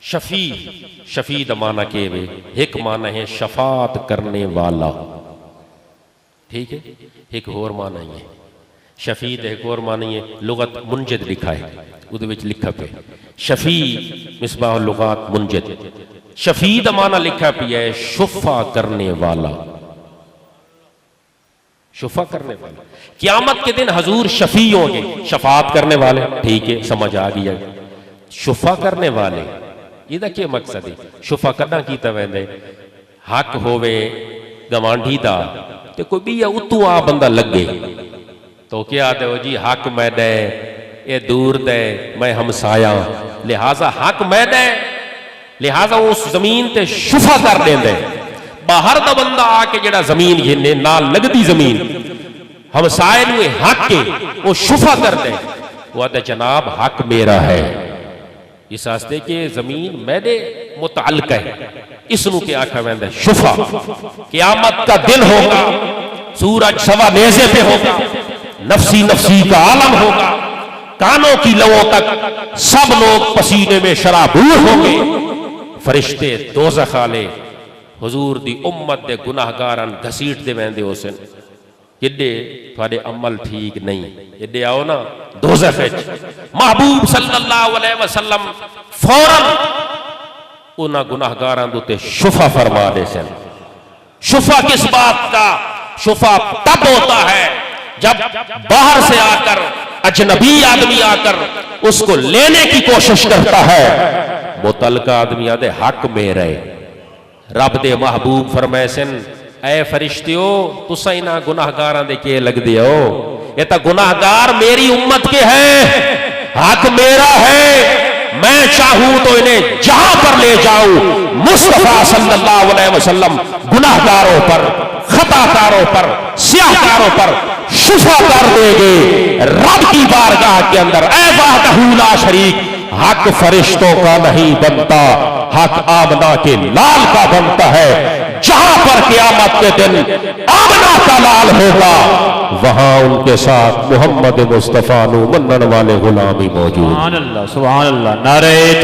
شفیع دا معنی کے وے ایک معنی ہے شفاعت کرنے والا، ٹھیک ہے، ایک اور معنی ہے شفیع ایک اور معنی ہے لغت منجد لکھا ہے ادھے وچ لکھا پہ شفیع مصباح اللغات منجد، شفیع دا معنی لکھا پہ ہے شفا کرنے والا، شفا کرنے والا۔ قیامت کے دن حضور شفیع ہوں گے، شفاعت کرنے والے، ٹھیک ہے سمجھ آ گیا، شفا کرنے والے یہ دا کیا مقصد ہے؟ شفا کرنا کیتا ویندے حق ہووے گوانڈی دا تے کوئی بھی اتو آ بندہ لگے تو کیا آتے ہو جی حق میں دے اے دور دے میں ہمسایا، لہٰذا حق میں دے، لہٰذا اس زمین تے شفا کر دیں دے، باہر دا بندہ آ کے جڑا زمین گھنے نال لگدی زمین ہمسائے نوے حق کے وہ شفا کر دے، وہ آتے جناب حق میرا ہے، اس واسطے کہ زمین میرے متعلق ہے، اس نو کے آکھا ویندے شفا۔ قیامت کا دن ہوگا، سورج سوا نیزے پہ ہوگا، نفسی نفسی کا عالم ہوگا، کانوں کی لووں تک سب لوگ پسینے میں شرابور ہوں گے، فرشتے دوزخ والے حضور دی امت دے گناہگاران گھسیٹ دے ویندے ہوسن، کڈے تھوڑے عمل ٹھیک نہیں، کڈے آؤ نا دوزخ ہے۔ محبوب صلی اللہ علیہ وسلم فوراً انہاں گناہگاران دوتے شفا فرما دے سن۔ شفا کس بات کا؟ شفا تب ہوتا ہے جب باہر سے آ کر اجنبی آدمی آ کر اس کو لینے کی کوشش کرتا ہے، متعلقہ آدمی آدھے حق میں رہے۔ رب دے محبوب فرمائے سن اے فرشتیو تسا انہاں گناہگاراں دے کے لگ دے ہو، یہ تا گناہگار میری امت کے ہیں، حق میرا ہے، میں چاہوں تو انہیں جہاں پر لے جاؤں۔ مصطفیٰ صلی اللہ علیہ وسلم گناہگاروں پر، خطا کاروں پر، سیاہ کاروں پر شفا کر دے گے رب کی بارگاہ کے اندر۔ اے وحدہ لا شریک، حق فرشتوں کا نہیں بنتا، حق آمنہ کے لال کا بنتا ہے۔ جہاں پر قیامت کے دن آمنہ کا لال ہوگا وہاں ان کے ساتھ محمد مصطفیٰ نو منن والے غلامی موجود۔ سبحان اللہ، نعرہ